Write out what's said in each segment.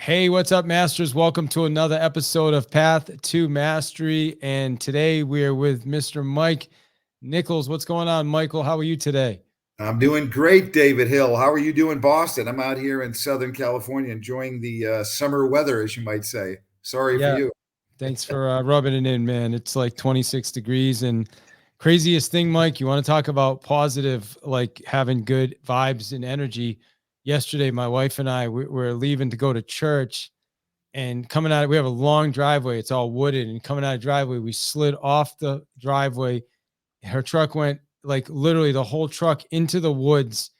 Hey, what's up, Masters? Welcome to another episode of Path to Mastery. And today we're with Mr. Mike Nicklas. What's going on, Michael? How are you today? I'm doing great, David Hill. How are you doing, Boston? I'm out here in Southern California enjoying the summer weather, as you might say. Sorry for Yeah, you. thanks for rubbing it in, man. It's like 26 degrees. And craziest thing, Mike, you want to talk about positive, like having good vibes and energy. Yesterday, my wife and I, we're leaving to go to church. And coming out, we have a long driveway. It's all wooded. And coming out of the driveway, we slid off the driveway. Her truck went like literally the whole truck into the woods,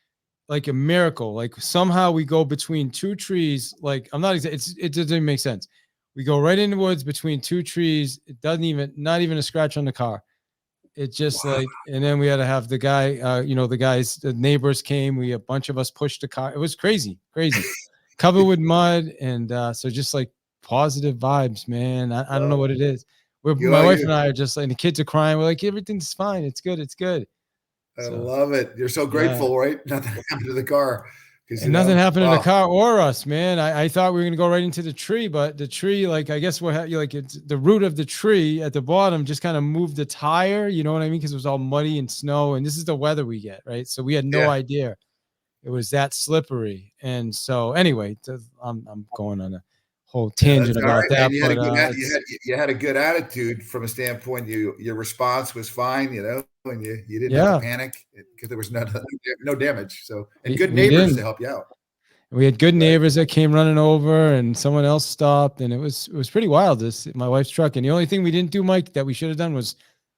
like a miracle. Like somehow we go between two trees. Like I'm not, it doesn't make sense. We go right in the woods between two trees. It doesn't even, not even a scratch on the car. It just Wow. like, and then we had to have the guy, the neighbors came. A bunch of us pushed the car. It was crazy, crazy, covered with mud. And so just like positive vibes, man. I don't know Well, what it is. My wife you, and I are just like, the kids are crying. We're like, everything's fine. It's good. It's good. I So, love it. You're so yeah. grateful, right? Nothing happened to the car because, And nothing happened in the wow. car or us, man. I thought we were gonna go right into the tree, but the tree, like I guess it's the root of the tree at the bottom just kind of moved the tire. You know what I mean? Because it was all muddy and snow, and this is the weather we get, right? So we had no Yeah. idea it was that slippery. And so anyway, I'm going on a whole Yeah, tangent that's all about right, man. that, You had a but good it's you had a good attitude from a standpoint. Your response was fine, and you didn't have to yeah, panic because there was no damage. So and we good we neighbors to didn't. help you out, We had good right? neighbors that came running over, and someone else stopped, and it was pretty wild. This my wife's truck, and the only thing we didn't do, Mike, that we should have done was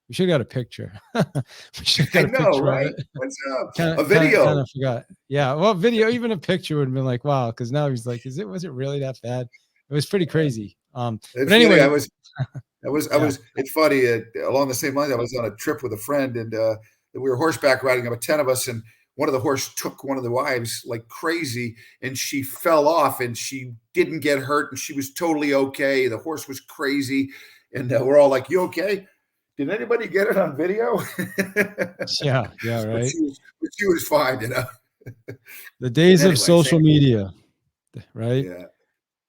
we should have got a picture. We should have I got a know, picture of right? it. What's up? Kind A of, kind of, kind video. of forgot. Yeah, well, video, even a picture would have been like, wow, because now he's like, was it really that bad? It was pretty crazy. But It's funny. anyway, I yeah, was. It's funny. Along the same lines, I was on a trip with a friend, and we were horseback riding. About 10 of us, and one of the horse took one of the wives like crazy, and she fell off, and she didn't get hurt, and she was totally okay. The horse was crazy, and we're all like, "You okay? Did anybody get it on video?" yeah, right. But she was fine, The But days of anyway, social media, right? yeah,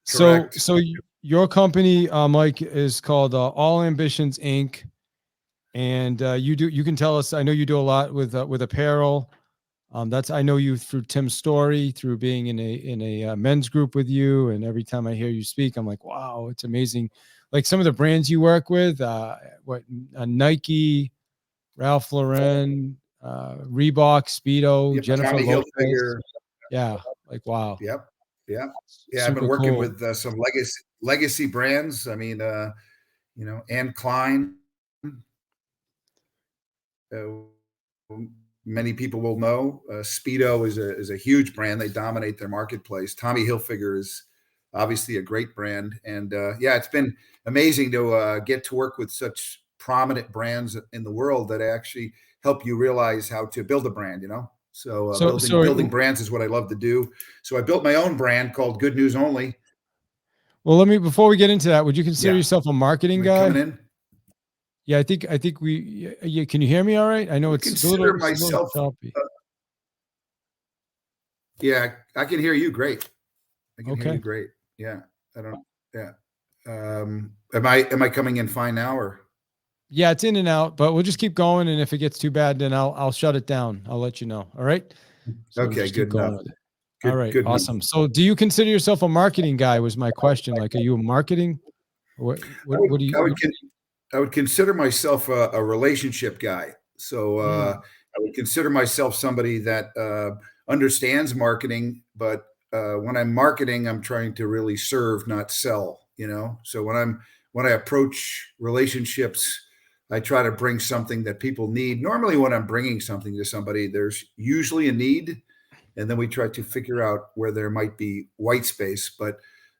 So, correct. so your company, Mike, is called All Ambitions Inc. And you can tell us. I know you do a lot with apparel. That's I know you through Tim's story, through being in a men's group with you, and every time I hear you speak, I'm like, wow, it's amazing. Like some of the brands you work with, Nike, Ralph Lauren, Reebok, Speedo, Yep, Jennifer Tommy Lopez. Hilfiger. Yeah, like wow, Yep. Yeah. Yeah. I've been super working cool. with some legacy brands. I mean, Anne Klein, many people will know. Speedo is a huge brand. They dominate their marketplace. Tommy Hilfiger is obviously a great brand. And yeah, it's been amazing to get to work with such prominent brands in the world that actually help you realize how to build a brand. So So building brands is what I love to do. So I built my own brand called Good News Only. well, let me before we get into that, would you consider Yeah. yourself a marketing Am I coming guy? in? Yeah, I think we. Yeah, can you hear me all right? I I know would it's a little consider it's a little myself. choppy. Yeah, I can hear you great. I can hear you Okay. great. Yeah. I don't. Yeah. Am I coming in fine now or? Yeah, it's in and out, but we'll just keep going. And if it gets too bad, then I'll shut it down. I'll let you know. All right. So we'll Okay, just keep good going enough. with it. All right. Good enough. Awesome. So do you consider yourself a marketing guy? Was my question. Like, are you a marketing? I would What do you? I would I would consider myself a relationship guy. So I would consider myself somebody that understands marketing, but when I'm marketing, I'm trying to really serve, not sell. So when I approach relationships, I try to bring something that people need. Normally, when I'm bringing something to somebody, there's usually a need, and then we try to figure out where there might be white space. But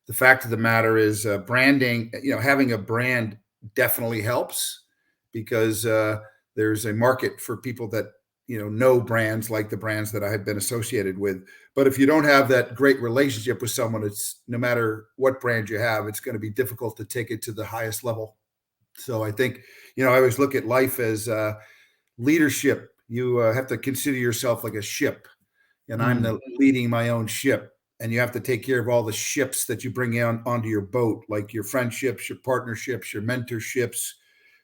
the fact of the matter is, branding, having a brand definitely helps because there's a market for people that know brands like the brands that I have been associated with. But if you don't have that great relationship with someone, it's no matter what brand you have, it's going to be difficult to take it to the highest level. So I think I always look at life as leadership. You have to consider yourself like a ship, and I'm Mm, the leading my own ship. and you have to take care of all the ships that you bring in onto your boat, like your friendships, your partnerships, your mentorships,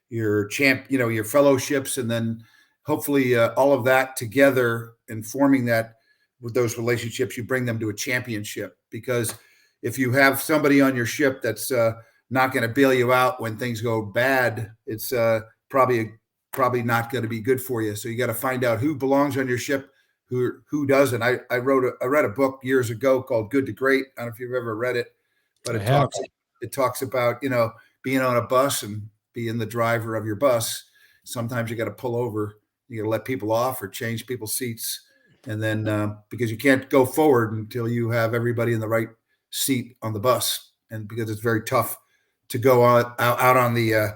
your your fellowships, and then hopefully all of that together and forming that with those relationships, you bring them to a championship. Because if you have somebody on your ship that's not going to bail you out when things go bad, it's probably not going to be good for you. So you got to find out who belongs on your ship, who doesn't. I read a book years ago called Good to Great. I don't know if you've ever read it, but it talks about being on a bus and being the driver of your bus. Sometimes you got to pull over, you got to let people off or change people's seats, and then because you can't go forward until you have everybody in the right seat on the bus, and because it's very tough to go out on the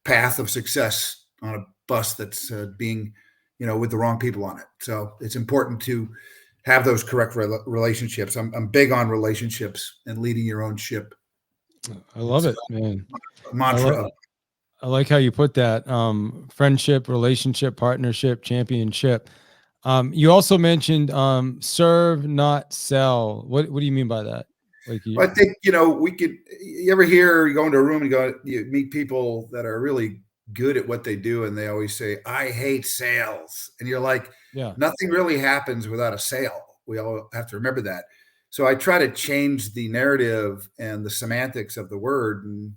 path of success on a bus that's being with the wrong people on it. So it's important to have those correct relationships. I'm big on relationships and leading your own ship. I love it, man. Mantra. I like how you put that. Friendship, relationship, partnership, championship. You also mentioned serve, not sell. What do you mean by that? Like I think you ever hear, you go into a room and you meet people that are really good at what they do, and they always say, I hate sales. And you're like, yeah, nothing really happens without a sale. We all have to remember that. So I try to change the narrative and the semantics of the word. And,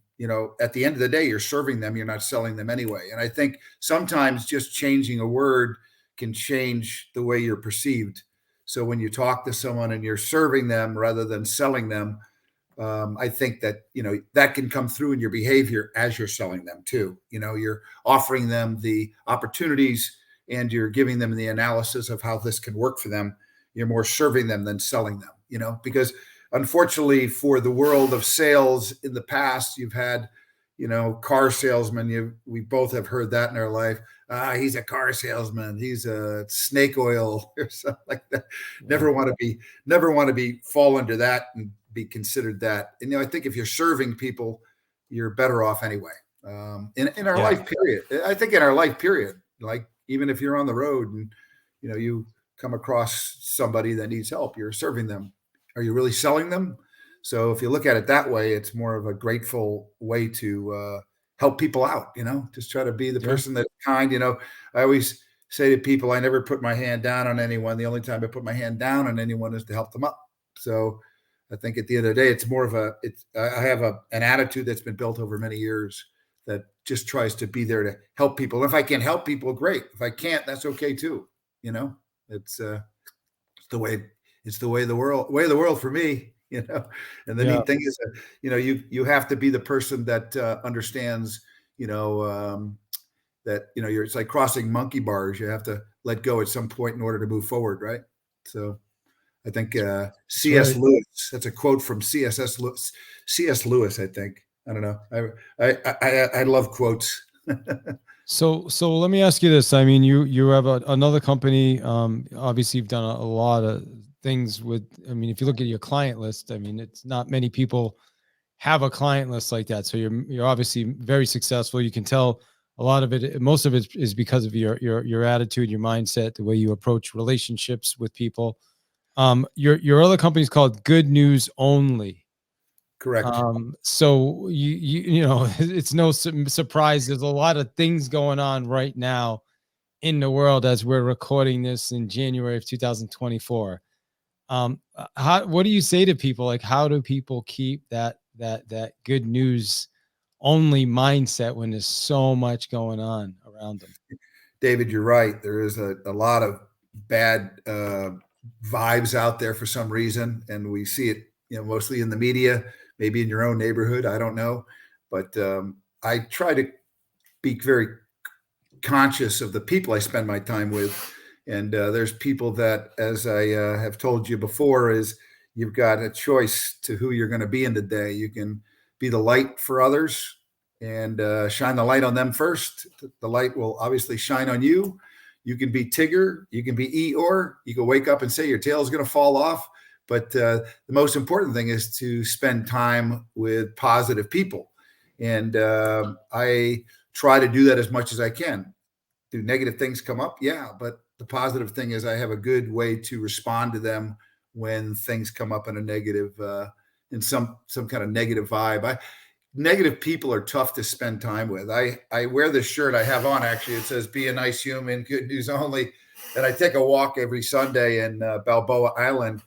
at the end of the day, you're serving them, you're not selling them anyway. And I think sometimes just changing a word can change the way you're perceived. So when you talk to someone and you're serving them rather than selling them, I think that, that can come through in your behavior as you're selling them too. You're offering them the opportunities and you're giving them the analysis of how this can work for them. You're more serving them than selling them, because unfortunately for the world of sales in the past, you've had, car salesmen. We both have heard that in our life. He's a car salesman. He's a snake oil or something like that. Yeah. Never want to be fall under that and be considered that. And I think if you're serving people, you're better off anyway. In our life period, I think in our life period, like even if you're on the road and you come across somebody that needs help, you're serving them. Are you really selling them? So if you look at it that way, it's more of a grateful way to help people out. Just try to be the person that's kind. I always say to people, I never put my hand down on anyone. The only time I put my hand down on anyone is to help them up. So I think at the end of the day, it's more of I have an attitude that's been built over many years that just tries to be there to help people. If I can help people, great. If I can't, that's okay too. It's the way the world for me. And the neat thing is that, you have to be the person that understands, that, it's like crossing monkey bars. You have to let go at some point in order to move forward. Right. So I think C.S. Lewis, that's a quote from C.S. Lewis, I think. I don't know. I love quotes. So let me ask you this. I mean, you have another company. Obviously you've done a lot of things with, if you look at your client list, it's not many people have a client list like that. So you're obviously very successful. You can tell a lot of it, most of it is because of your attitude, your mindset, the way you approach relationships with people. Your other company is called Good News Only. Correct. So it's no surprise. There's a lot of things going on right now in the world as we're recording this in January of 2024. What do you say to people? Like, how do people keep that good news only mindset when there's so much going on around them? David, you're right. There is a lot of bad vibes out there for some reason, and we see it, mostly in the media, maybe in your own neighborhood. I don't know, but I try to be very conscious of the people I spend my time with. And there's people that, as I have told you before, is you've got a choice to who you're going to be in the day. You can be the light for others and shine the light on them first. The light will obviously shine on you. You can be Tigger, you can be Eeyore, you can wake up and say your tail is going to fall off. But the most important thing is to spend time with positive people. And I try to do that as much as I can. Do negative things come up? Yeah. But the positive thing is I have a good way to respond to them when things come up in a negative, in some kind of negative vibe. Negative people are tough to spend time with. I wear this shirt I have on, actually. It says, "Be a nice human, good news only." And I take a walk every Sunday in Balboa Island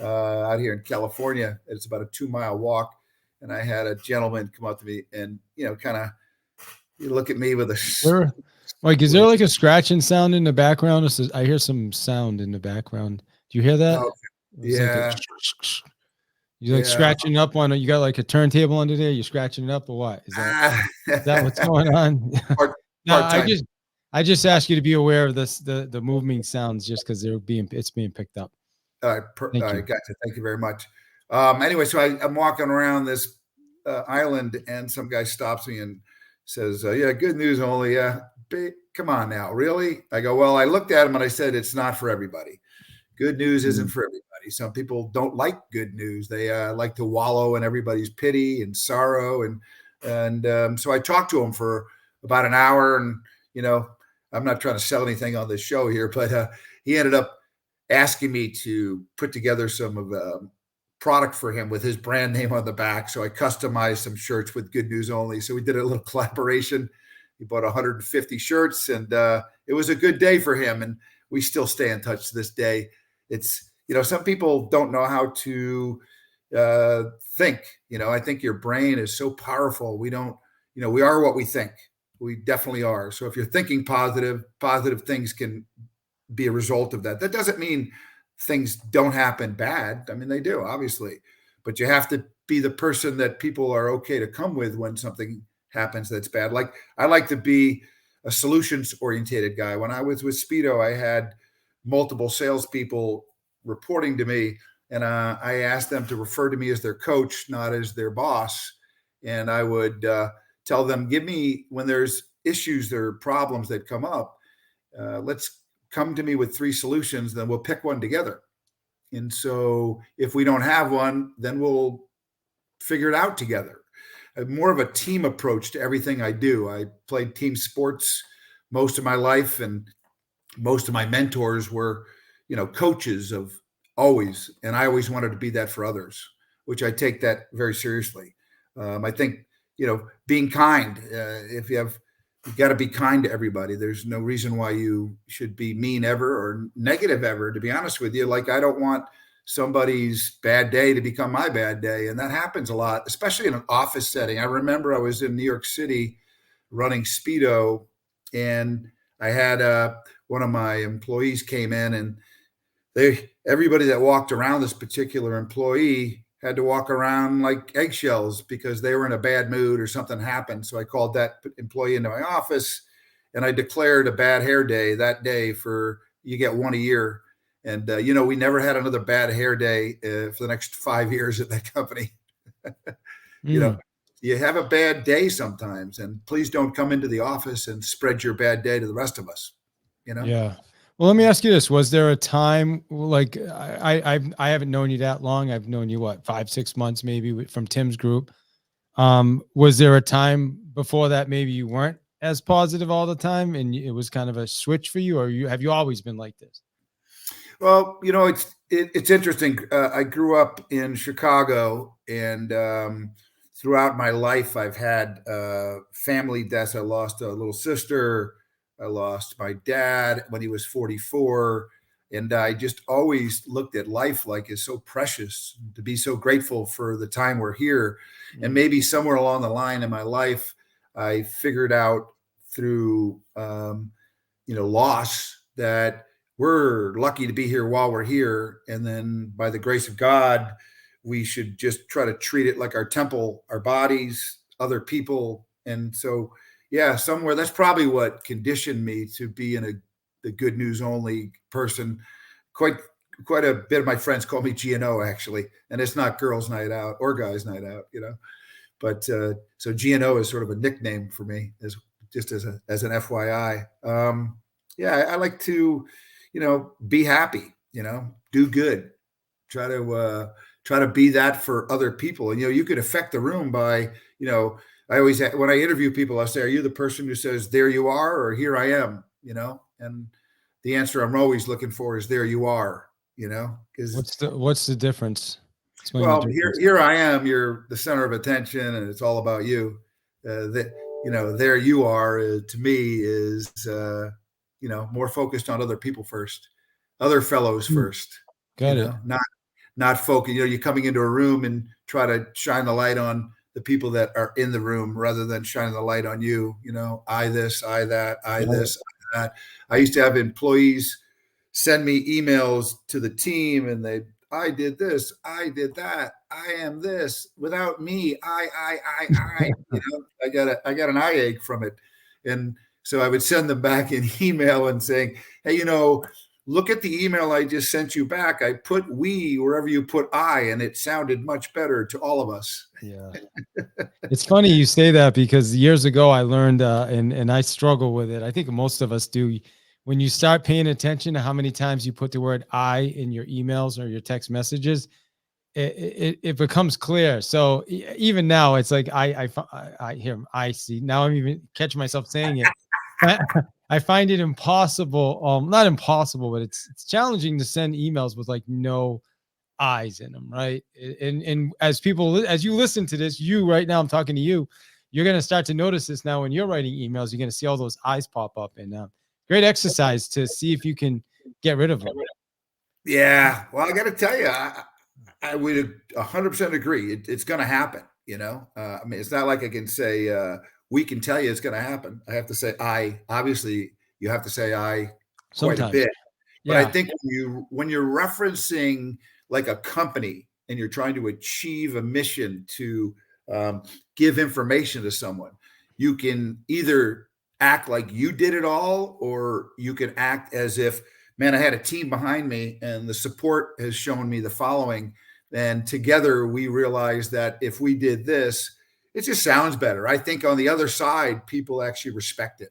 out here in California. It's about a 2-mile walk. And I had a gentleman come up to me and, kind of look at me with a. Like, is there like a scratching sound in the background? I hear some sound in the background. Do you hear that? Oh, It's yeah. You like scratching up on it. You got like a turntable under there. You're scratching it up or what? Is that what's going on? No, I just ask you to be aware of this, the moving sounds, just because it's being picked up. All right, gotcha. Thank you very much. Anyway, so I'm walking around this island, and some guy stops me and says, "Yeah, good news only. Yeah, come on now, really?" I go, "Well, I looked at him and I said, it's not for everybody. Good news isn't for everybody. Some people don't like good news. They like to wallow in everybody's pity and sorrow." And so I talked to him for about an hour, and I'm not trying to sell anything on this show here, but he ended up asking me to put together some of the product for him with his brand name on the back. So I customized some shirts with good news only. So we did a little collaboration. He bought 150 shirts, and it was a good day for him. And we still stay in touch to this day. It's, some people don't know how to think. I think your brain is so powerful. We don't, we are what we think. We definitely are. So if you're thinking positive things can be a result of that. That doesn't mean things don't happen bad. I mean, they do, obviously, but you have to be the person that people are okay to come with when something happens that's bad. Like, I like to be a solutions oriented guy. When I was with Speedo, I had multiple salespeople reporting to me, and I asked them to refer to me as their coach, not as their boss. And I would tell them, give me, when there's issues, there are problems that come up, let's come to me with 3 solutions, then we'll pick one together. And so if we don't have one, then we'll figure it out together. More of a team approach to everything I do. I played team sports most of my life, and most of my mentors were, coaches of always. And I always wanted to be that for others, which I take that very seriously. I think, being kind, you've got to be kind to everybody. There's no reason why you should be mean ever or negative ever, to be honest with you. Like, I don't want somebody's bad day to become my bad day. And that happens a lot, especially in an office setting. I remember I was in New York City running Speedo, and I had one of my employees came in, and everybody that walked around this particular employee had to walk around like eggshells because they were in a bad mood or something happened. So I called that employee into my office, and I declared a bad hair day that day. You get one a year. And, we never had another bad hair day for the next 5 years at that company. You have a bad day sometimes, and please don't come into the office and spread your bad day to the rest of us. Yeah. Well, let me ask you this. Was there a time, like, I haven't known you that long. I've known you, 5-6 months, maybe, from Tim's group. Was there a time before that maybe you weren't as positive all the time, and it was kind of a switch for you, or have you always been like this? Well, it's interesting. I grew up in Chicago, and throughout my life, I've had family deaths. I lost a little sister. I lost my dad when he was 44. And I just always looked at life like it's so precious, to be so grateful for the time we're here. And maybe somewhere along the line in my life, I figured out through, loss, that we're lucky to be here while we're here. And then by the grace of God, we should just try to treat it like our temple, our bodies, other people. And so, yeah, somewhere that's probably what conditioned me to be the good news only person. Quite a bit of my friends call me GNO, actually. And it's not girls' night out or guys' night out, But so GNO is sort of a nickname for me, as an FYI. I like to, be happy, do good, try to be that for other people. And, you could affect the room by, I always, when I interview people, I say, are you the person who says, there you are, or here I am, and the answer I'm always looking for is there you are, because What's the difference? Explain the well, difference. here I am. You're the center of attention, and it's all about you. That there you are. To me, is more focused on other people first, other fellows first. Got it. Not focus. You're coming into a room and try to shine the light on the people that are in the room rather than shining the light on you. I this, I that, I this, I that. I used to have employees send me emails to the team, and I did this, I did that, I am this. Without me, I. I got an eye ache from it, and so I would send them back an email and saying, hey, look at the email I just sent you back. I put we wherever you put I, and it sounded much better to all of us. Yeah. It's funny you say that, because years ago I learned, and I struggle with it. I think most of us do. When you start paying attention to how many times you put the word I in your emails or your text messages, it becomes clear. So even now it's like, I hear, I see. Now I'm even catching myself saying it. I find it impossible, not impossible, but it's challenging to send emails with like no eyes in them, right? And as you listen to this, you right now, I'm talking to you, you're going to start to notice this now when you're writing emails. You're going to see all those eyes pop up, and great exercise to see if you can get rid of them. Yeah, well, I got to tell you, I would 100% agree. It's going to happen. I mean, it's not like I can say we can tell you it's going to happen. I have to say I. Obviously, you have to say I quite a bit. But I think when you're referencing like a company and you're trying to achieve a mission to give information to someone, you can either act like you did it all, or you can act as if, man, I had a team behind me and the support has shown me the following. And together we realized that if we did this, it just sounds better. I think on the other side, people actually respect it.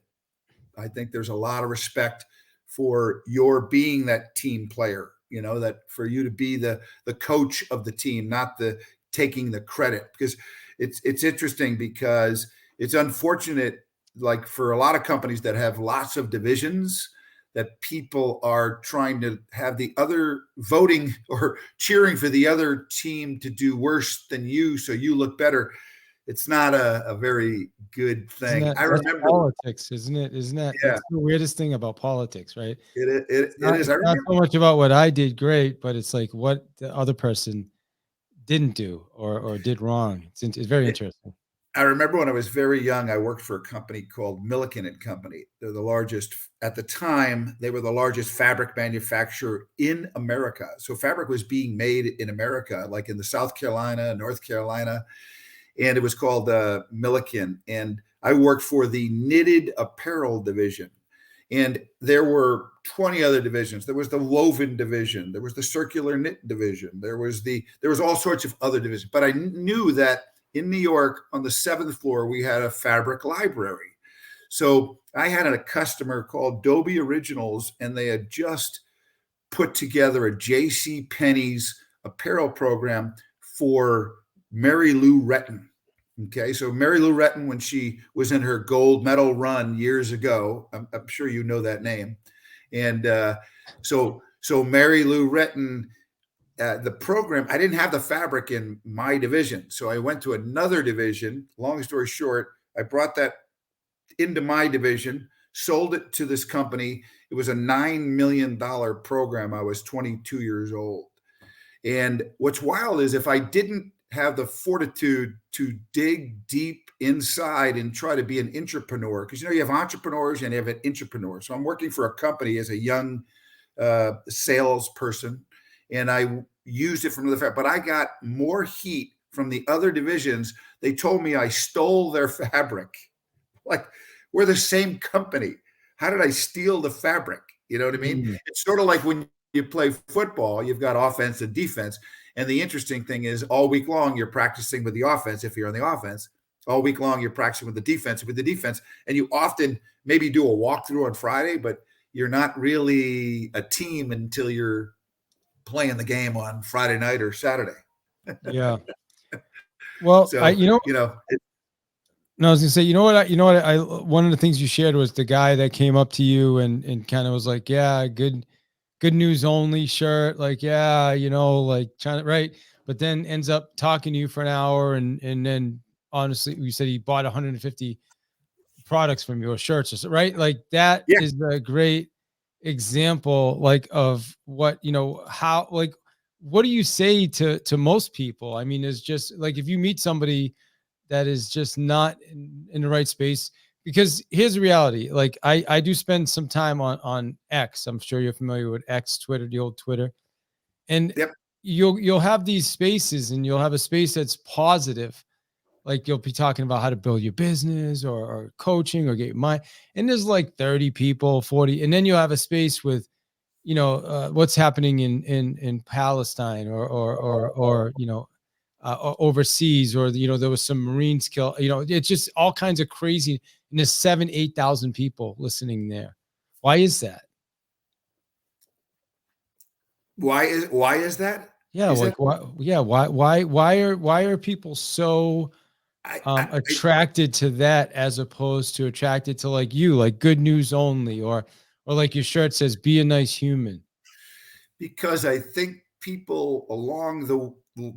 I think there's a lot of respect for your being that team player, that for you to be the coach of the team, not the taking the credit. Because it's interesting, because it's unfortunate, like for a lot of companies that have lots of divisions, that people are trying to have the other voting or cheering for the other team to do worse than you, so you look better. It's not a very good thing. I remember politics, isn't it? Isn't that that's the weirdest thing about politics, right? It is. It's not so much about what I did great, but it's like what the other person didn't do or did wrong. It's very interesting. I remember when I was very young, I worked for a company called Milliken & Company. They're the largest, at the time, they were the largest fabric manufacturer in America. So fabric was being made in America, like in the South Carolina, North Carolina, and it was called Milliken. And I worked for the knitted apparel division. And there were 20 other divisions. There was the woven division. There was the circular knit division. There was all sorts of other divisions. But I knew that in New York, on the 7th floor, we had a fabric library. So I had a customer called Dobie Originals, and they had just put together a J.C. Penney's apparel program for Mary Lou Retton. Okay, so Mary Lou Retton, when she was in her gold medal run years ago, I'm sure you know that name. And so Mary Lou Retton, the program, I didn't have the fabric in my division. So I went to another division. Long story short, I brought that into my division, sold it to this company. It was a $9 million program. I was 22 years old. And what's wild is if I didn't have the fortitude to dig deep inside and try to be an entrepreneur, because you have entrepreneurs and you have an entrepreneur. So I'm working for a company as a young salesperson, and I used it from the fact, but I got more heat from the other divisions. They told me I stole their fabric. Like, we're the same company. How did I steal the fabric? You know what I mean? Mm-hmm. It's sort of like when you play football, you've got offense and defense. And the interesting thing is all week long, you're practicing with the offense. If you're on the offense, all week long, you're practicing with the defense, and you often maybe do a walkthrough on Friday, but you're not really a team until you're playing the game on Friday night or Saturday. Yeah. Well, so, no, I was gonna say, one of the things you shared was the guy that came up to you and kind of was like, yeah, good good news only shirt, like, yeah, like trying to, right. But then ends up talking to you for an hour. And then honestly, you said he bought 150 products from your shirts, or so, right? Like that Yeah. is a great example, like of what, how, like, what do you say to most people? I mean, it's just like, if you meet somebody that is just not in the right space, because here's the reality. Like I do spend some time on X. I'm sure you're familiar with X, Twitter, the old Twitter. And Yep. you'll have these spaces, and you'll have a space that's positive. Like you'll be talking about how to build your business, or coaching, or get your mind. And there's like 30 people, 40. And then you'll have a space with, what's happening in Palestine, or overseas, or there was some Marines killed. It's just all kinds of crazy. And there's 8,000 people listening there. Why is that? Why is that? Yeah, Is that like why? Yeah, why are people so I attracted to that, as opposed to attracted to, like, like good news only, or like your shirt says, be a nice human. because I think people along the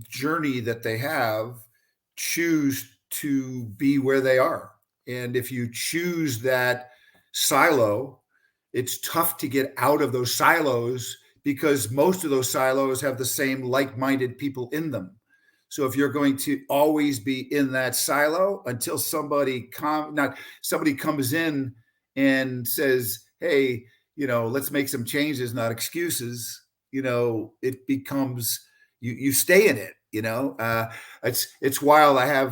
journey that they have choose to be where they are. And if you choose that silo, it's tough to get out of those silos because most of those silos have the same like minded people in them. So if you're going to always be in that silo until somebody comes in and says, "Hey, let's make some changes, not excuses," it becomes you stay in it. It's wild. I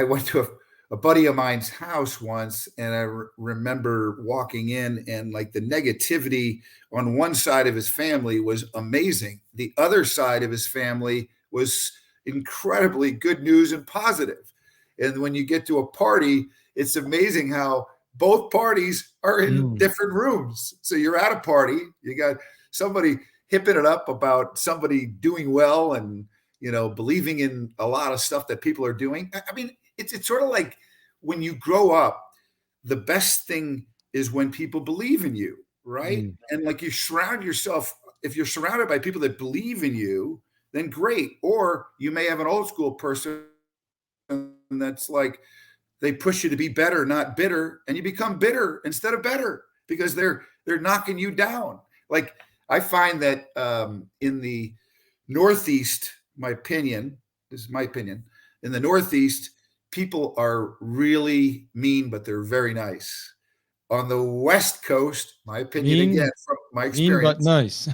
went to a buddy of mine's house once, and I remember walking in, and like the negativity on one side of his family was amazing. The other side of his family was incredibly good news and positive. And when you get to a party, it's amazing how both parties are in Mm, different rooms. So you're at a party, you got somebody hipping it up about somebody doing well and believing in a lot of stuff that people are doing. I mean, it's sort of like when you grow up, the best thing is when people believe in you, right? mm, And like you surround yourself, if you're surrounded by people that believe in you, then great. Or you may have an old school person that's like, they push you to be better, not bitter, and you become bitter instead of better because they're knocking you down. Like I find that in the Northeast, this is my opinion, in the Northeast, people are really mean, but they're very nice. On the West Coast, my opinion again mean, from my mean but experience, nice.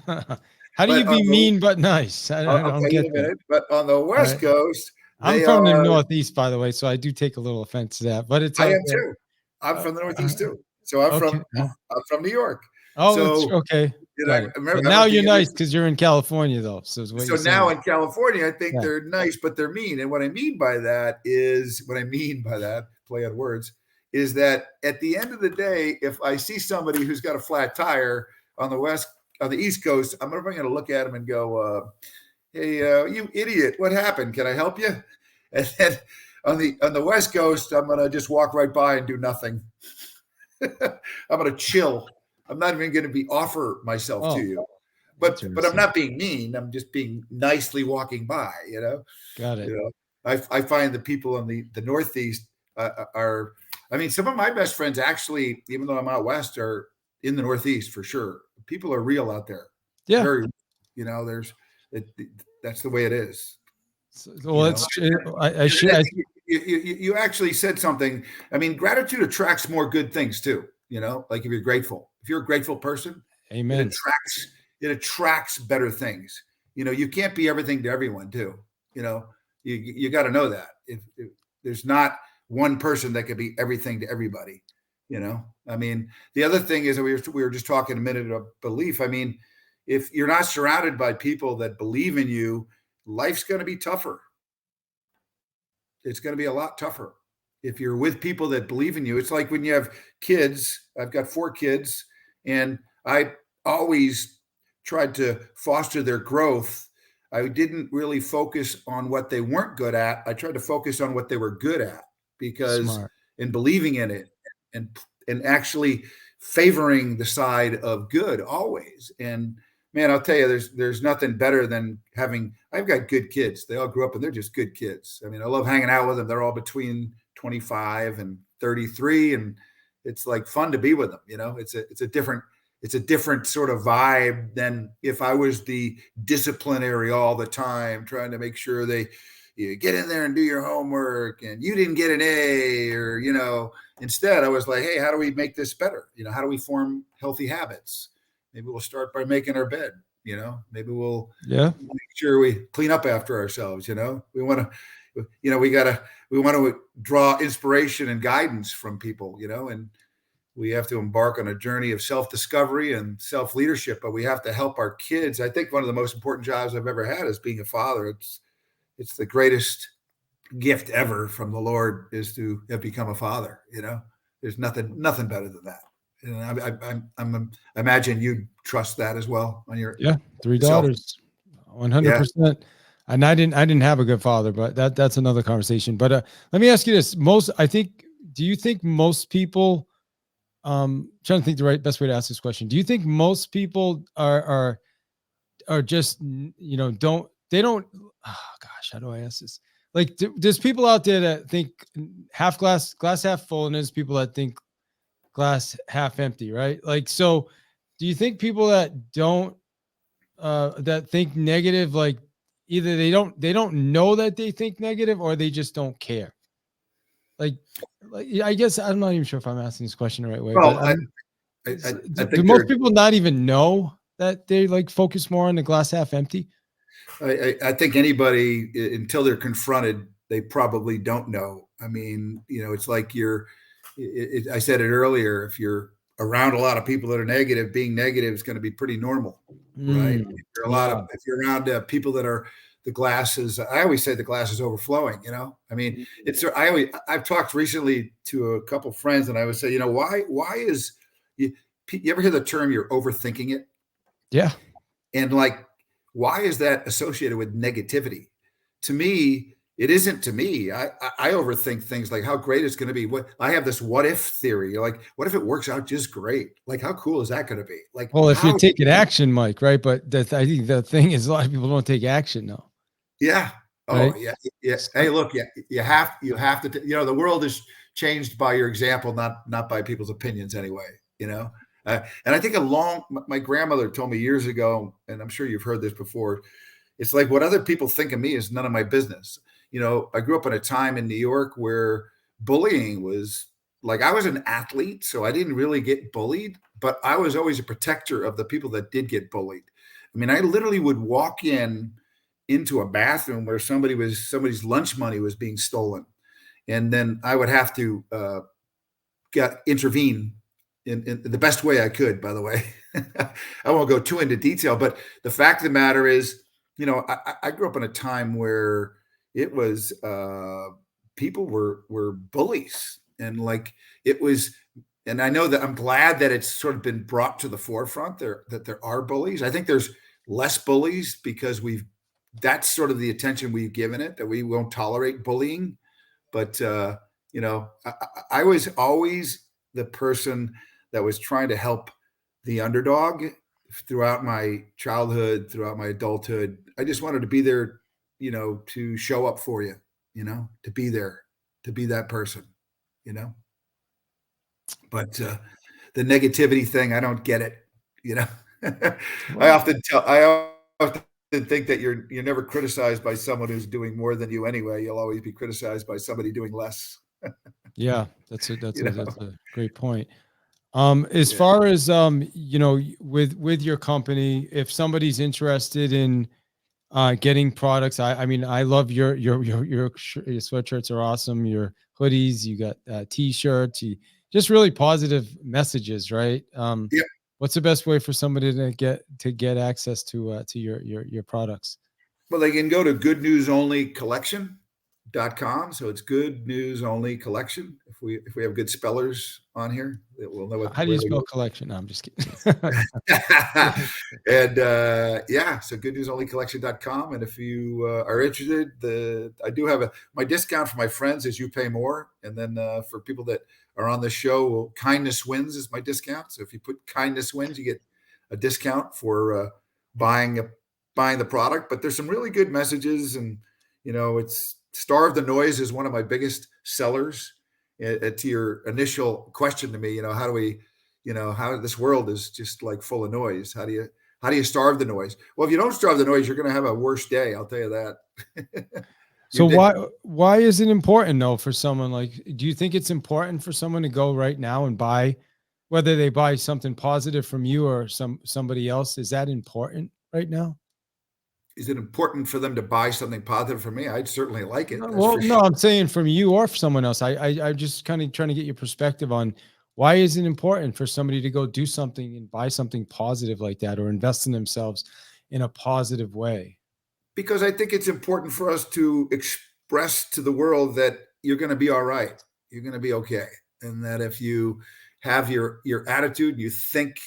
How do you but be mean but nice? I I'll don't tell you get in a that. minute. But on the All West right. Coast, I'm they from the are. Northeast, by the way, so I do take a little offense to that, but it's I am okay. too. I'm Uh, from the uh, Northeast too. So I'm okay. from I'm from New York. Oh, it's So okay. Got I it. remember But I don't know now if you're you ever. nice because you're in California, though. So is what So you're now saying. in California, I think Yeah. they're nice, but they're mean. And what I mean by that, play on words, is that at the end of the day, if I see somebody who's got a flat tire on the East Coast, I'm going to look at them and go, "Hey, you idiot! What happened? Can I help you?" And then on the West Coast, I'm going to just walk right by and do nothing. I'm going to chill. I'm not even going to be offer myself to Oh, you. But I'm interesting. not being mean. I'm just being nicely walking by. Got You it. know. I find the people in the Northeast are. I mean, some of my best friends actually, even though I'm out west, are in the Northeast for sure. People are real out there. Yeah. Very, there's it, that's the way it is. Well, it's true. I should. I think you actually said something. I mean, gratitude attracts more good things too. Like if you're grateful, if you're a grateful person, it Amen. attracts it attracts better things. You can't be everything to everyone too. You got to know that if there's not one person that could be everything to everybody. I mean, the other thing is that we were just talking a minute of belief. I mean, if you're not surrounded by people that believe in you, life's going to be tougher. It's going to be a lot tougher. If you're with people that believe in you, it's like when you have kids. I've got 4 kids, and I always tried to foster their growth. I didn't really focus on what they weren't good at. I tried to focus on what they were good at because Smart. in believing in it and actually favoring the side of good always. And man, I'll tell you, there's nothing better than I've got good kids. They all grew up and they're just good kids. I mean, I love hanging out with them. They're all between 25 and 33. And it's like fun to be with them. It's a different sort of vibe than if I was the disciplinary all the time, trying to make sure you get in there and do your homework and you didn't get an A, or, instead I was like, hey, how do we make this better? How do we form healthy habits? Maybe we'll start by making our bed, maybe we'll make sure we clean up after ourselves. We want to, we want to draw inspiration and guidance from people, and we have to embark on a journey of self-discovery and self-leadership, but we have to help our kids. I think one of the most important jobs I've ever had is being a father. It's the greatest gift ever from the Lord is to have become a father. There's nothing better than that. And I imagine you trust that as well on your 3 daughters, 100%. And I didn't have a good father, but that's another conversation. But let me ask you this: do you think most people? Trying to think the best way to ask this question. Do you think most people are just don't? Oh gosh, how do I ask this? Like, there's people out there that think glass half full, and there's people that think glass half empty, right? Like, so do you think people that don't that think negative, like either they don't know that they think negative, or they just don't care? Like I guess I'm not even sure if I'm asking this question the right way. Well, but do most people not even know that they like focus more on the glass half empty? I think anybody, until they're confronted, they probably don't know. I mean, it's like I said it earlier, if you're around a lot of people that are negative, being negative is going to be pretty normal, right? If you're around people that are, I always say the glass is overflowing, I mean, I've talked recently to a couple of friends, and I would say, why is you ever hear the term you're overthinking it? Yeah. And like, why is that associated with negativity? To me, it isn't. To me, I overthink things like how great it's going to be. I have this what if theory. Like, what if it works out just great? Like, how cool is that going to be? Like, well, if you're taking action, Mike, right? But I think the thing is, a lot of people don't take action though. Yeah. Oh, right? Yeah. Hey, look, you have to. The world is changed by your example, not by people's opinions, anyway. And I think my grandmother told me years ago, and I'm sure you've heard this before. It's like, what other people think of me is none of my business. I grew up in a time in New York where bullying was like, I was an athlete, so I didn't really get bullied, but I was always a protector of the people that did get bullied. I mean, I literally would walk into a bathroom where somebody's lunch money was being stolen, and then I would have to intervene in the best way I could, by the way. I won't go too into detail, but the fact of the matter is, I grew up in a time where it was people were bullies, and like it was, and I know that I'm glad that it's sort of been brought to the forefront that there are bullies. I think there's less bullies because that's sort of the attention we've given it, that we won't tolerate bullying. But I was always the person that was trying to help the underdog throughout my childhood, throughout my adulthood. I just wanted to be there, to show up for you, to be there, to be that person, But the negativity thing, I don't get it, I often think that you're never criticized by someone who's doing more than you anyway. You'll always be criticized by somebody doing less. Yeah, that's a great point. As far as with your company, if somebody's interested in getting products, I mean, I love your sweatshirts are awesome. Your hoodies, you got t-shirts, just really positive messages, right? What's the best way for somebody to get access to your products? Well, they can go to goodnewsonlycollection.com collection.com. So it's good news only collection. If we have good spellers on here, we'll know How do where you they spell go. collection? No, I'm just kidding. And yeah, so good news only collection.com. And if you are interested, I do have my discount for my friends is you pay more. And then for people that are on the show, well, kindness wins is my discount. So if you put kindness wins, you get a discount for buying the product. But there's some really good messages, and it's Starve the Noise is one of my biggest sellers. To your initial question to me, how do we, how this world is just like full of noise. How do you starve the noise? Well, if you don't starve the noise, you're going to have a worse day. I'll tell you that. So why is it important though for someone like, do you think it's important for someone to go right now and buy, whether they buy something positive from you or somebody else? Is that important right now? Is it important for them to buy something positive from me? I'd certainly like it. That's Well, for no, sure. I'm saying from you or from someone else. I'm just kind of trying to get your perspective on why is it important for somebody to go do something and buy something positive like that or invest in themselves in a positive way? Because I think it's important for us to express to the world that you're going to be all right. You're going to be okay. And that if you have your attitude, you think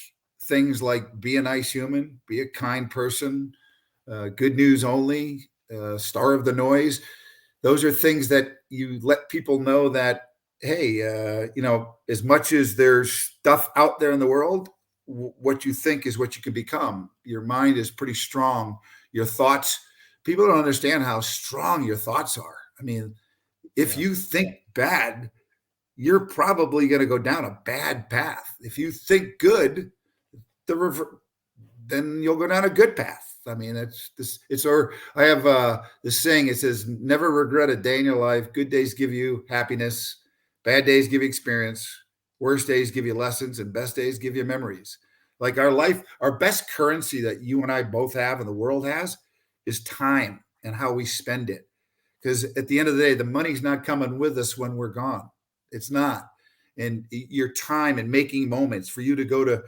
things like be a nice human, be a kind person, good news only, starve the noise. Those are things that you let people know that, hey, as much as there's stuff out there in the world, what you think is what you can become. Your mind is pretty strong. Your thoughts, people don't understand how strong your thoughts are. I mean, if you think bad, you're probably going to go down a bad path. If you think good, then you'll go down a good path. I mean, I have this saying, it says, never regret a day in your life. Good days give you happiness. Bad days give you experience. Worst days give you lessons, and best days give you memories. Like our life, our best currency that you and I both have and the world has is time and how we spend it. Because at the end of the day, the money's not coming with us when we're gone. It's not. And your time and making moments for you to go to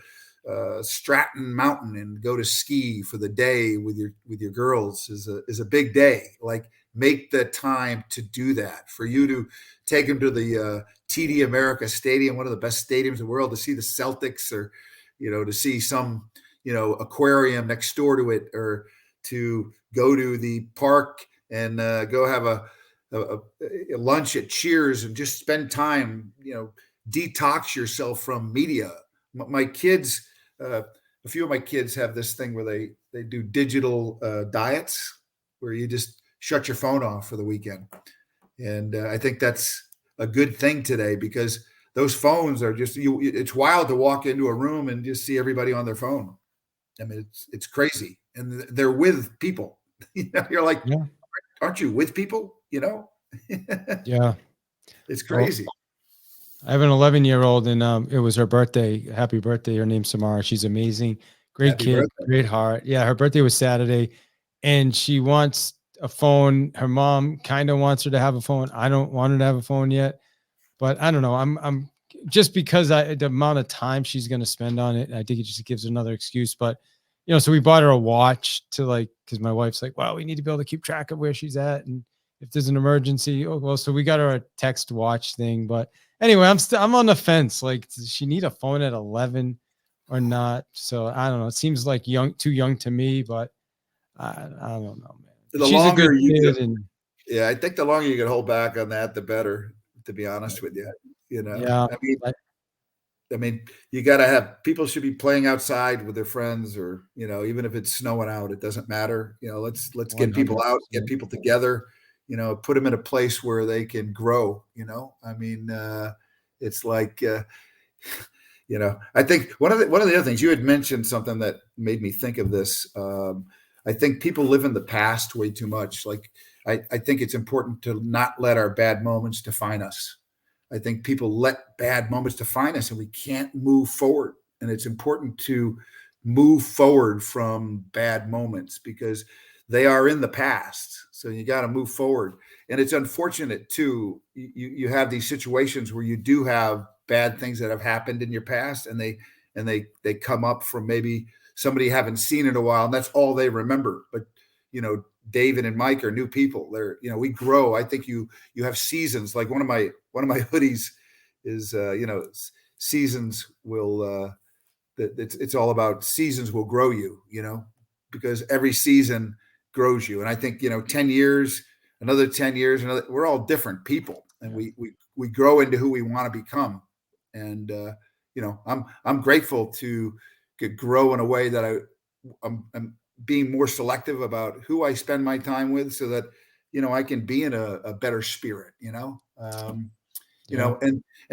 Stratton Mountain and go to ski for the day with your girls is a big day. Like, make the time to do that. For you to take them to the TD America Stadium, one of the best stadiums in the world, to see the Celtics, or to see some aquarium next door to it, or to go to the park and go have a lunch at Cheers and just spend time, detox yourself from media. My kids, a few of my kids have this thing where they do digital diets, where you just shut your phone off for the weekend. And I think that's a good thing today, because those phones are just, it's wild to walk into a room and just see everybody on their phone. I mean, it's crazy. And they're with people. You're like, Yeah. aren't you with people? Yeah. It's Well, crazy. I have an 11-year-old and it was her birthday. Happy birthday. Her name's Samara. She's amazing. Great Happy kid, birthday. great heart. Yeah. Her birthday was Saturday and she wants a phone. Her mom kind of wants her to have a phone. I don't want her to have a phone yet, but I don't know. I'm just because the amount of time she's going to spend on it, I think it just gives her another excuse. But, so we bought her a watch because my wife's like, well, we need to be able to keep track of where she's at. And if there's an emergency, so we got her a text watch thing. But anyway, I'm on the fence. Like, does she need a phone at 11 or not? So I don't know. It seems like too young to me, but I don't know, man. The She's a good longer you kid, can, and yeah, I think the longer you can hold back on that, the better, to be honest with you. yeah, I mean, you got to have, people should be playing outside with their friends, or, even if it's snowing out, it doesn't matter. Let's get people out, get 100%. people together, put them in a place where they can grow, I mean, it's like, I think one of the other things you had mentioned, something that made me think of this. I think people live in the past way too much. Like, I think it's important to not let our bad moments define us. I think people let bad moments define us and we can't move forward. And it's important to move forward from bad moments, because they are in the past. So you got to move forward. And it's unfortunate too. You have these situations where you do have bad things that have happened in your past, and they come up from maybe somebody you haven't seen in a while, and that's all they remember. But David and Mike are new people. They're, we grow. I think you have seasons. Like one of my hoodies is, seasons will, it's all about seasons will grow you, because every season grows you. And I think, 10 years, another 10 years, we're all different people, and we grow into who we want to become. And, I'm grateful to grow in a way that I'm being more selective about who I spend my time with, so that, I can be in a better spirit, and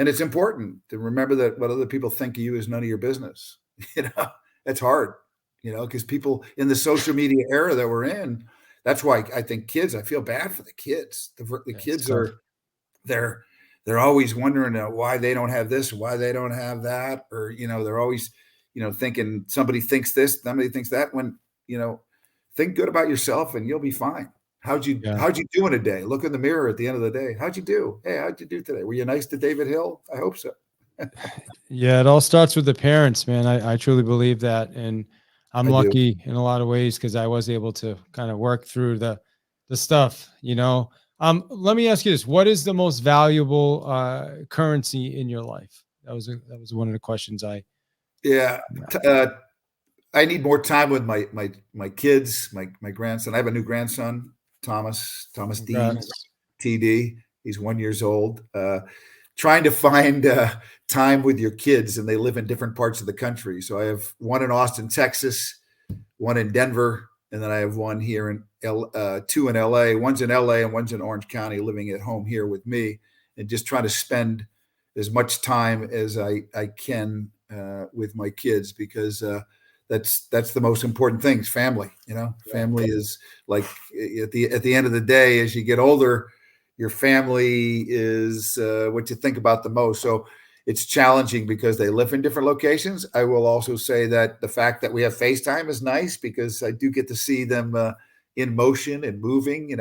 it's important to remember that what other people think of you is none of your business. It's hard, because people in the social media era that we're in, that's why I think kids, I feel bad for the kids. The kids they're always wondering why they don't have this, why they don't have that, or, they're always, thinking somebody thinks this, somebody thinks that, when, think good about yourself and you'll be fine. How'd you do in a day? Look in the mirror at the end of the day. How'd you do? Hey, how'd you do today? Were you nice to David Hill? I hope so. Yeah, it all starts with the parents, man. I truly believe that. And I'm lucky in a lot of ways, because I was able to kind of work through the stuff, Let me ask you this. What is the most valuable currency in your life? That was one of the questions I need more time with my kids, my grandson. I have a new grandson, Thomas Dean, TD. He's 1 year old. Trying to find time with your kids, and they live in different parts of the country. So I have one in Austin, Texas, one in Denver, and then I have one here in two in LA. One's in LA and one's in Orange County, living at home here with me, and just trying to spend as much time as I can with my kids, because that's the most important thing. Family, family is like, at the end of the day, as you get older, your family is what you think about the most. So it's challenging because they live in different locations. I will also say that the fact that we have FaceTime is nice, because I do get to see them in motion and moving,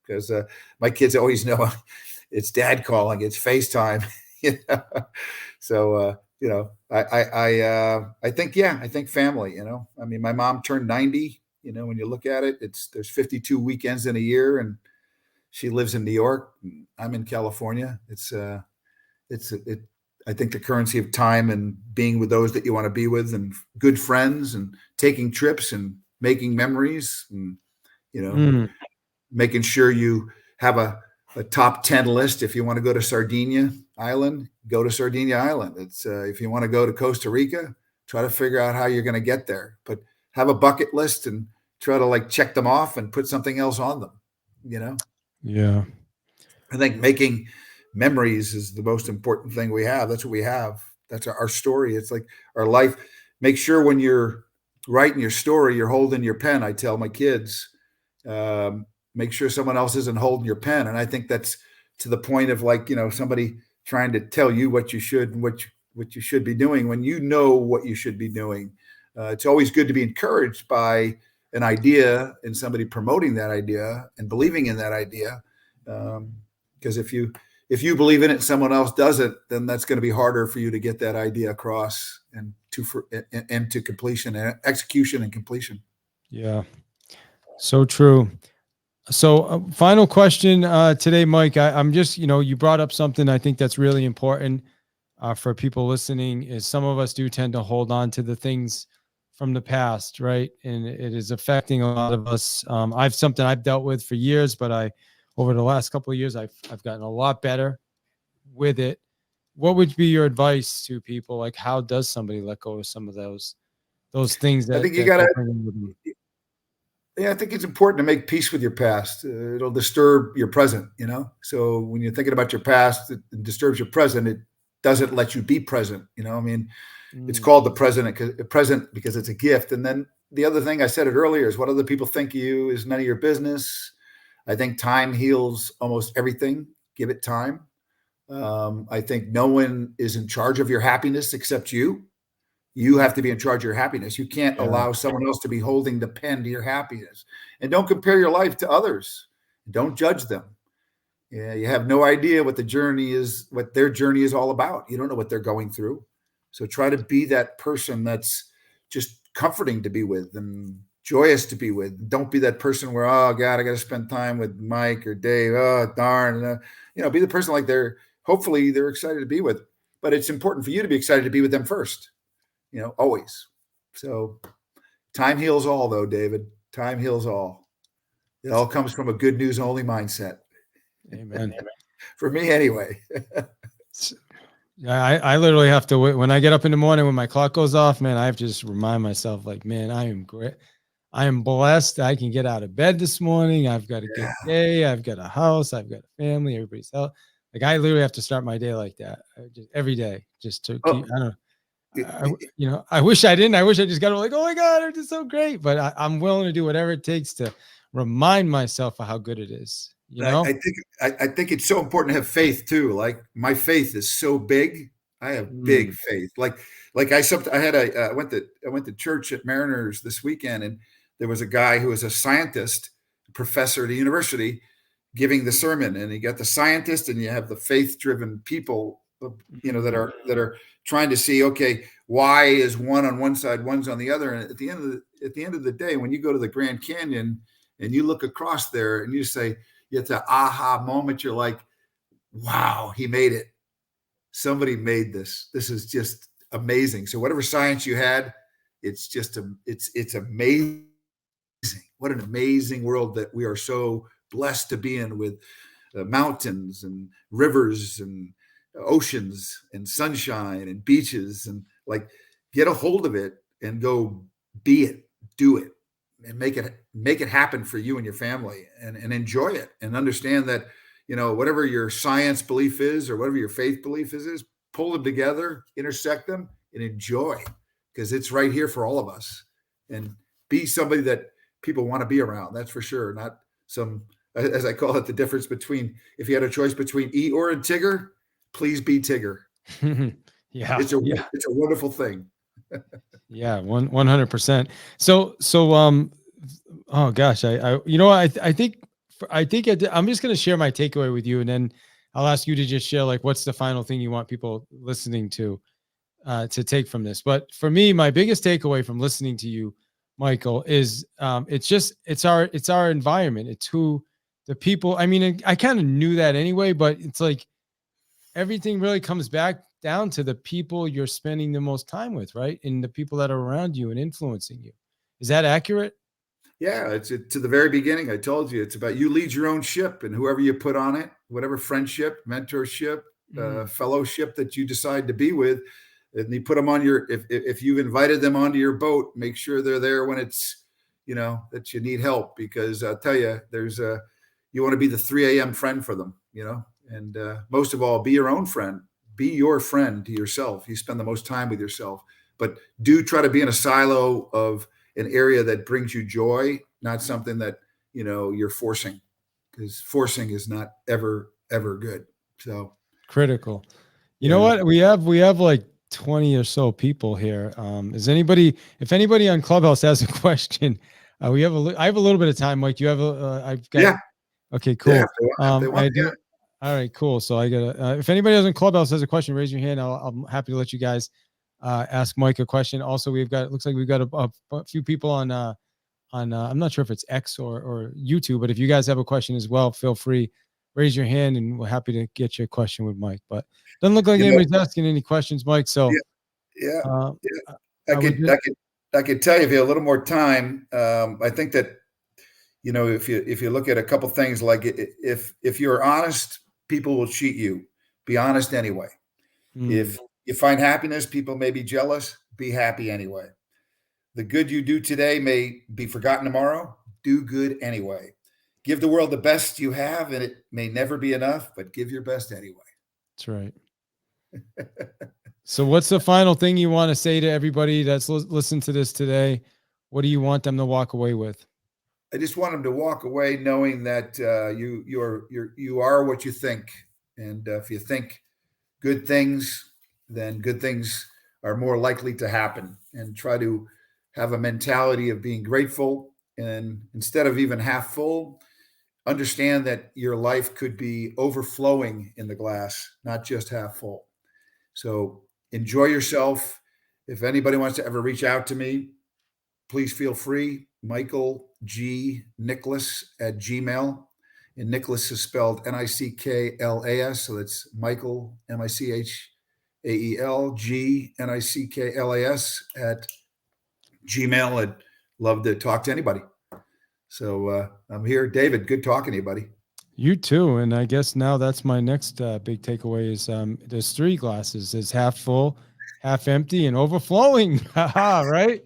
because my kids always know it's dad calling, it's FaceTime. So, I think family, I mean, my mom turned 90, when you look at it, there's 52 weekends in a year, and she lives in New York. I'm in California. I think the currency of time and being with those that you want to be with, and good friends, and taking trips and making memories, and, making sure you have a top 10 list. If you want to go to Sardinia Island, go to Sardinia Island. It's if you want to go to Costa Rica, try to figure out how you're going to get there, but have a bucket list and try to check them off and put something else on them, Yeah. I think making memories is the most important thing we have. That's what we have. That's our story. It's like our life. Make sure when you're writing your story, you're holding your pen. I tell my kids, make sure someone else isn't holding your pen. And I think that's to the point of somebody trying to tell you what you should and what you should be doing, when you know what you should be doing. It's always good to be encouraged by an idea and somebody promoting that idea and believing in that idea. Because if you believe in it and someone else doesn't, then that's going to be harder for you to get that idea across and to completion and execution and completion. Yeah. So true. So final question today, Mike, I'm just, you brought up something I think that's really important for people listening, is some of us do tend to hold on to the things from the past, right? And it is affecting a lot of us. I've dealt with for years, but over the last couple of years, I've gotten a lot better with it. What would be your advice to people? Like, how does somebody let go of some of those things that I think you got to, I think it's important to make peace with your past. It'll disturb your present, So when you're thinking about your past, it disturbs your present. It doesn't let you be present, I mean, it's called the present because it's a gift. And then the other thing, I said it earlier, is what other people think of you is none of your business. I think time heals almost everything. Give it time. I think no one is in charge of your happiness except you. You have to be in charge of your happiness. You can't allow someone else to be holding the pen to your happiness. And don't compare your life to others. Don't judge them. Yeah, you have no idea what their journey is all about. You don't know what they're going through. So try to be that person that's just comforting to be with, and joyous to be with. Don't be that person where, oh God, I got to spend time with Mike or Dave. Oh darn, be the person like hopefully they're excited to be with. But it's important for you to be excited to be with them first. Always. So time heals all, though, David. Time heals all. It all comes from a good news only mindset. Amen. For me, anyway. I literally have to wait when I get up in the morning when my clock goes off, man. I have to just remind myself, like, man, I am great. I am blessed. I can get out of bed this morning. I've got a good day. I've got a house. I've got a family. Everybody's healthy. Like, I literally have to start my day like that, just every day, just to keep. I don't know. I wish I didn't. I wish I just got like, oh my God, I'm just so great. But I'm willing to do whatever it takes to remind myself of how good it is. I think it's so important to have faith too. Like my faith is so big. I have big faith. Like I went to church at Mariners this weekend, and there was a guy who was a scientist, professor at a university, giving the sermon, and you got the scientist, and you have the faith-driven people, that are trying to see, okay, why is one on one side, one's on the other, and at the end of the day, when you go to the Grand Canyon and you look across there, and you say, it's an aha moment. You're like, wow, he made it. Somebody made this. This is just amazing. So whatever science you had, it's just it's amazing. What an amazing world that we are so blessed to be in, with mountains and rivers and oceans and sunshine and beaches, and like, get a hold of it and go be it, do it, and make it happen for you and your family, and enjoy it, and understand that, whatever your science belief is or whatever your faith belief is, pull them together, intersect them, and enjoy, because it's right here for all of us. And be somebody that people want to be around. That's for sure. Not some, as I call it, the difference between, if you had a choice between Eeyore and Tigger, please be Tigger. Yeah. It's a wonderful thing. Yeah, 100%. So, oh gosh, I think I'm just going to share my takeaway with you, and then I'll ask you to just share, like, what's the final thing you want people listening to take from this. But for me, my biggest takeaway from listening to you, Michael, is it's our environment. It's who the people. I mean, I kind of knew that anyway, but it's like everything really comes back down to the people you're spending the most time with, right? And the people that are around you and influencing you. Is that accurate? Yeah, it's to the very beginning. I told you, it's about you lead your own ship, and whoever you put on it, whatever friendship, mentorship, fellowship that you decide to be with, and you put them on your, if you've invited them onto your boat, make sure they're there when it's, that you need help, because I'll tell you, you want to be the 3 a.m. friend for them, and most of all, be your own friend. Be your friend to yourself. You spend the most time with yourself, but do try to be in a silo of an area that brings you joy, not something that, you're forcing, because forcing is not ever good. So critical. You know what? We have like 20 or so people here. If anybody on Clubhouse has a question, I have a little bit of time. Mike, you have I've got. Yeah. Okay, cool. Yeah, I do. All right, cool. So I got if anybody else in Clubhouse has a question, raise your hand. I'm happy to let you guys ask Mike a question. Also, looks like we've got a few people on I'm not sure if it's X or YouTube, but if you guys have a question as well, feel free, raise your hand, and we're happy to get your question with Mike. But doesn't look like anybody's asking any questions, Mike. So I could tell you, if you have a little more time, I think that, if you look at a couple things, like if you're honest, people will cheat you. Be honest anyway. If you find happiness, people may be jealous. Be happy anyway. The good you do today may be forgotten tomorrow. Do good anyway. Give the world the best you have, and it may never be enough, but give your best anyway. That's right. So what's the final thing you want to say to everybody that's listened to this today? What do you want them to walk away with? I just want them to walk away knowing that you are what you think, and if you think good things, then good things are more likely to happen. And try to have a mentality of being grateful, and instead of even half full, understand that your life could be overflowing in the glass, not just half full. So enjoy yourself. If anybody wants to ever reach out to me, please feel free. Michael G. Nicklas at Gmail. And Nicklas is spelled Nicklas. So that's Michael, Michael, G, Nicklas at Gmail. I'd love to talk to anybody. So I'm here. David, good talking to you, buddy. You too. And I guess now that's my next big takeaway is there's 3 glasses. There's half full, half empty, and overflowing. Haha, right?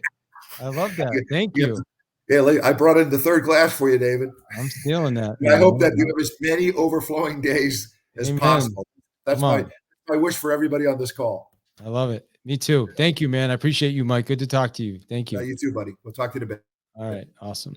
I love that. Thank you. Yeah, I brought in the 3rd glass for you, David. I'm stealing that. I hope that you have as many overflowing days as possible. That's my wish for everybody on this call. I love it. Me too. Thank you, man. I appreciate you, Mike. Good to talk to you. Thank you. You too, buddy. We'll talk to you in a bit. All right. Awesome.